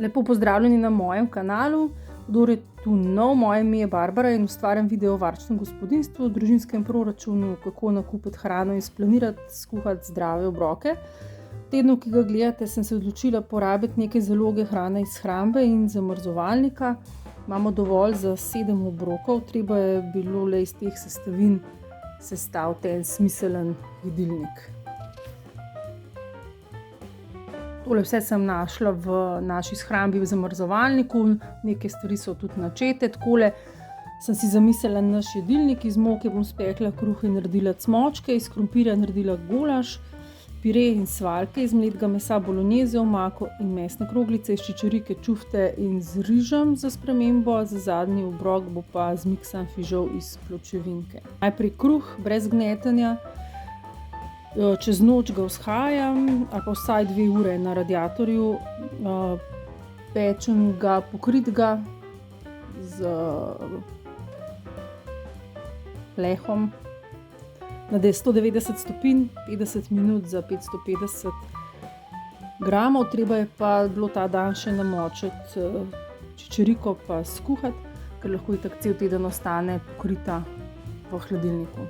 Lepo pozdravljeni na mojem kanalu. Kdor je tu nov, moje ime je Barbara in ustvarjam video o varčnem gospodinjstvu, družinskem proračunu, kako nakupiti hrano in splanirati, skuhati zdrave obroke. V tednu, ki ga gledate, sem se odločila porabiti nekaj zaloge hrane iz shrambe in zamrzovalnika. Imamo dovolj za 7 obrokov, treba je bilo le iz teh sestavin sestaviti en smiselen jedilnik. Tole vse sem našla v naši shrambi v zamrzovalniku, neke stvari so tudi načete. Takole sem si zamislila naš jedilnik. Iz moke bom spekla kruh in naredila cmočke, iz krompirja naredila golaž, pire in svaljke, iz mletega mesa bolognese, omako in mesne kroglice, iz čičerike, čufte in z rižem za spremembo, za zadnji obrok bo pa zmiksan fižol iz pločevinke. Najprej kruh brez gnetenja. Čez noč ga vzhajam ali pa vsaj 2 ure na radiatorju, pečem ga pokritega z plehom na 190 stopinj, 50 minut za 550 gramov. Treba je pa bilo ta dan še namočiti čičeriko pa skuhati, ker lahko itak cel teden ostane pokrita v hladilniku.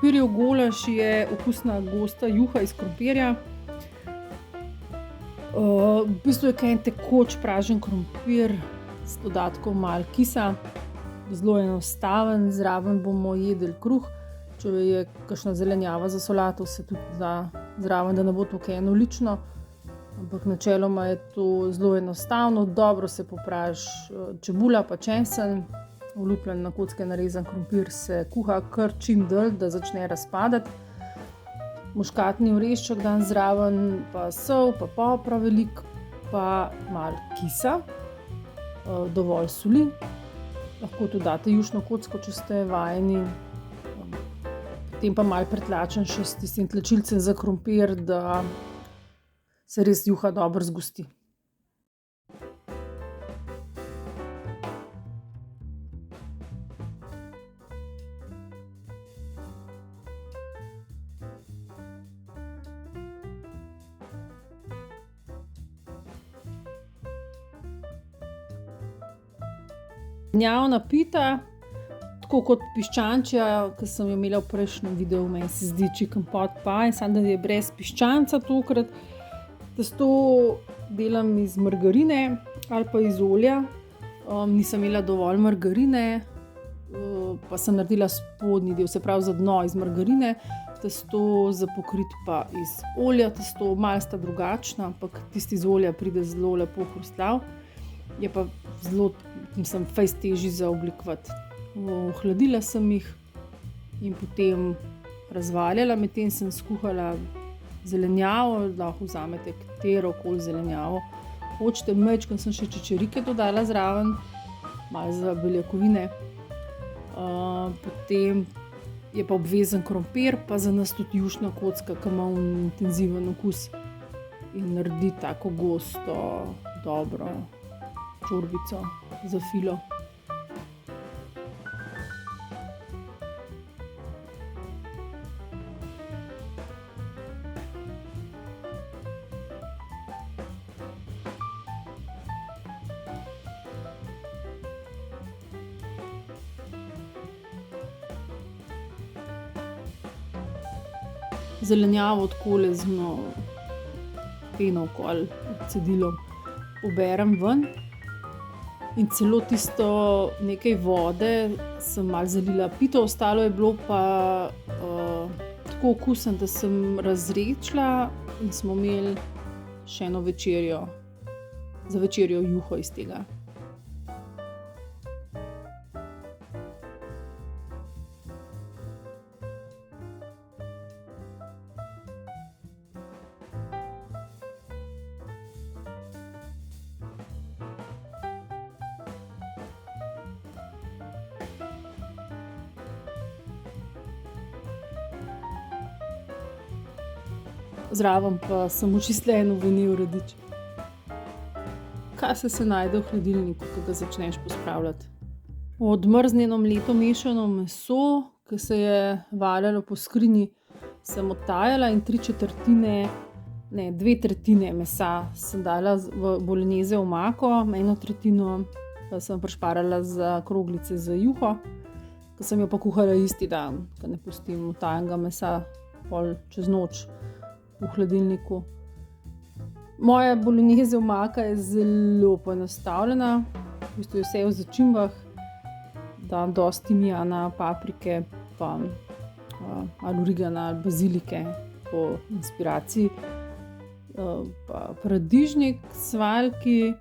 Krompirjev golaž je okusna gosta juha iz krompirja. V bistvu je kaj en tekoč pražen krompir s dodatkom malo kisa. Zelo enostaven, zraven bomo jedli kruh. Če je kakšna zelenjava za solato, se tudi da zraven, da ne bo tako enolično. Ampak načeloma je to zelo enostavno. Dobro se popraži čebula pa česen. Olupljen na kocke narezan krompir se kuha kar čim dlje, da začne razpadati. Muškatni orešček dan zraven, pa sol, pa popra veliko, pa malo kisa, dovolj soli. Lahko tudi date jušno kocko, če ste vajeni. Potem pa malo pretlačen še s tistim tlačilcem za krompir, da se res juha dobro zgosti. Zelenjavna pita, tako kot piščančja, ki sem jo imela v prejšnjem videu, meni se zdi chicken pot pie, samo da je brez piščanca tokrat. Testo delam iz margarine ali pa iz olja. Nisem imela dovolj margarine, pa sem naredila spodnji del, se pravi za dno iz margarine. Testo za pokrit pa iz olja. Testo malo sta drugačna, ampak tisti iz olja pride zelo lepo hrustljav. Je pa zelo, fejst težji za oblikovati. Ohladila sem jih in potem razvaljala, medtem sem skuhala zelenjavo, lahko vzamete katerokoli zelenjavo hočete. Majčkeno sem še čičerike dodala zraven, malo za beljakovine. Potem je pa obvezen krompir, pa za nas tudi jušna kocka, ki ima intenziven okus in naredi tako gosto, dobro čorbico za filo. Zelenjavo takole z peno okoli cedilom poberem ven. In celo tisto nekaj vode sem malo zalila pito, ostalo je bilo pa tako okusno, da sem razredčila in smo imeli še eno večerjo, za večerjo juho iz tega. zraven pa samo čisto eno venil radič. Kaj se najde v hladilniku, ko ga začneš pospravljati? Odmrznjeno mleto mešano meso, ki se je valjalo po skrinji, sem odtajala in 2/3 mesa sem dala v bolonjeze omako, 1/3 pa sem prišparala za kroglice za juho, ki sem jo pa kuhala isti dan, ker ne pustim odtajenega mesa pol čez noč v hladilniku. Moja bolonjeze omaka je zelo poenostavljena, v bistvu je vse v začimbah, dam dosti timijana, paprike, pa ali origana ali bazilike po inspiraciji, pa paradižnik, svaljki,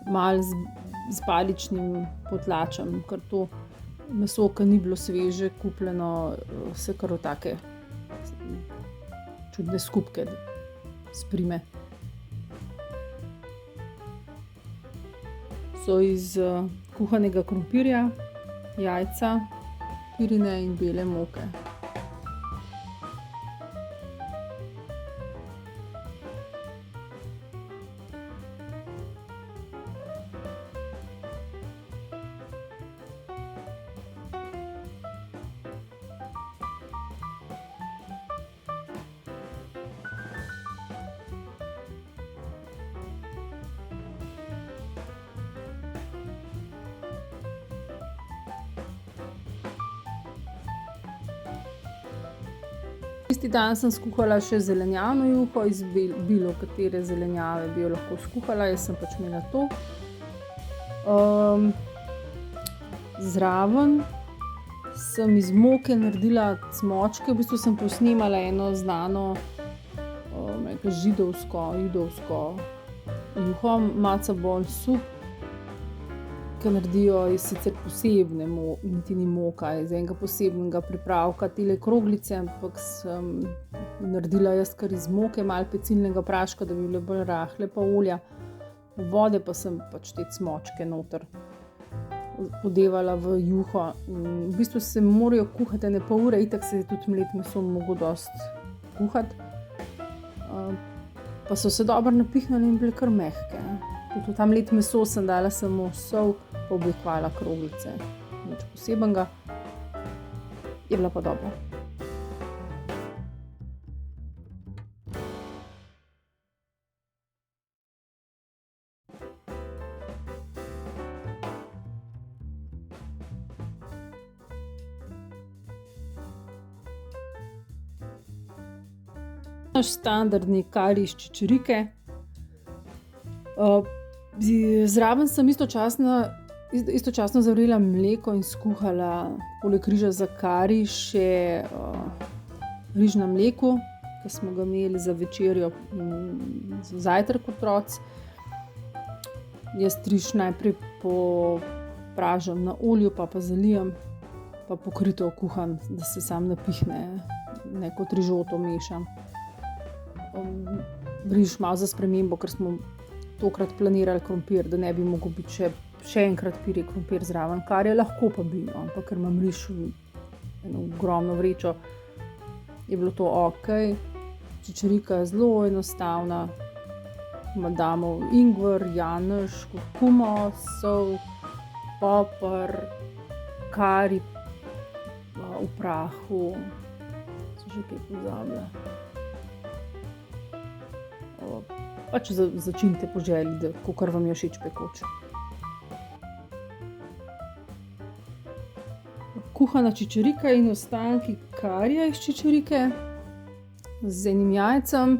malo z paličnim potlačem, ker to meso, ki ni bilo sveže, kupljeno, se kar v take čudne skupke sprime. So iz kuhanega krompirja, jajca, pirine in bele moke. Tisti dan sem skuhala še zelenjavno juho, iz bilo katere zelenjave bi jo lahko skuhala, jaz sem pač imela to. Zraven sem iz moke naredila cmočke, v bistvu sem posnemala eno znano judovsko juho, matzo ball soup, ki naredijo iz sicer posebne niti ni moka, iz enega posebnega pripravka tele kroglice, ampak sem naredila jaz kar iz moke, malo pecilnega praška, da bi bile bolj rahle, pa olja. Vode pa sem pač te cmočke noter podevala v juho. In v bistvu se morajo kuhati ene pol ure, itak se je tudi mlet meso mogel dosti kuhati. Pa so se dobro napihnile in bile kar mehke. Tudi v ta mlet meso sem dala samo sol, pa oblikovala kroglice. Nič posebenega. Je bila pa dobra. Naš standardni kari iz čičerike. Zraven sem istočasno zavrela mleko in skuhala poleg riža za kari še riž na mleku, ki smo ga imeli za večerjo za zajtrk otroci. Jaz riž najprej popražim na olju, pa zalijem, pa pokrito kuham, da se sam napihne, ne kot rižoto mešam. Riž malo za spremembo, ker smo tokrat planirali krompir, da ne bi mogel biti še enkrat piri krompir zraven, kar je lahko pa bil, ampak ker imam riž eno ogromno vrečo, je bilo to okej. Čičerika je zelo enostavna. Damo ingver, janež, kurkumo, sol, poper, kari v prahu, sem že kaj pozabila. Pač začinite po želji, kakor vam je všeč pekoče. Kuhana čičerika in ostanki karija iz čičerike z enim jajcem,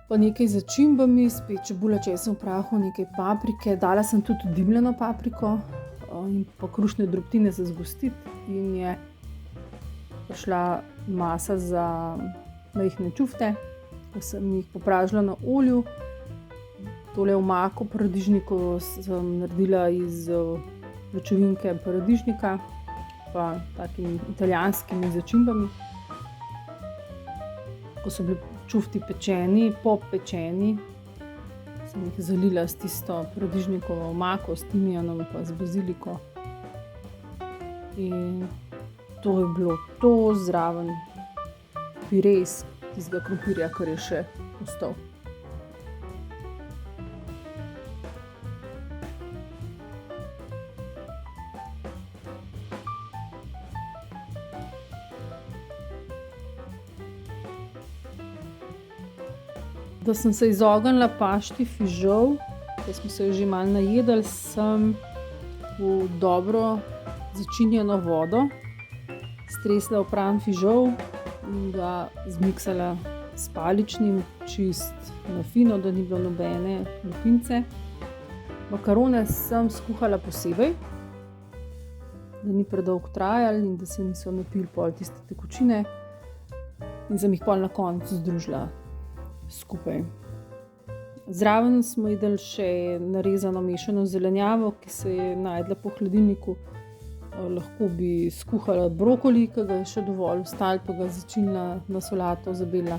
pa nekaj začimbami, spet čebula, česen v prahu, nekaj paprike. Dala sem tudi dimljeno papriko in pa krušne drobtine za zgostiti in je prišla masa za majhne čufte, ki sem jih popražila na olju. Tole omako paradižnikov sem naredila iz ručevinke paradižnika, pa takimi italijanskimi začimbami. Ko so bili čufti pečeni, popečeni, sem jih zalila s tisto paradižnikovo omako, s timijanom pa z baziliko. In to je bilo to, zraven pires tistega krompirja, kar je še ostal. Da sem se izognila pašti fižol, da smo se jo že malo najedli, sem v dobro začinjeno vodo stresla opran fižol in ga zmiksala s paličnim, čist na fino, da ni bilo nobene lupince. Makarone sem skuhala posebej, da ni predolgo trajali in da se niso napili pol tiste tekočine, in sem jih pol na koncu združila skupaj. Zraven smo jedli še narezano mešano zelenjavo, ki se je našla po hladilniku. Lahko bi skuhala brokoli, ki ga je še dovolj ostalo, pa ga začinila na solato zabela.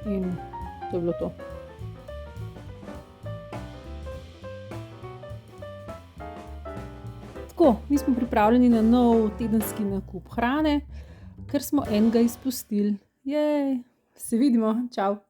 In to je bilo to. Tako, mi smo pripravljeni na nov tedenski nakup hrane, ker smo enega izpustili. Jej, se vidimo, čau!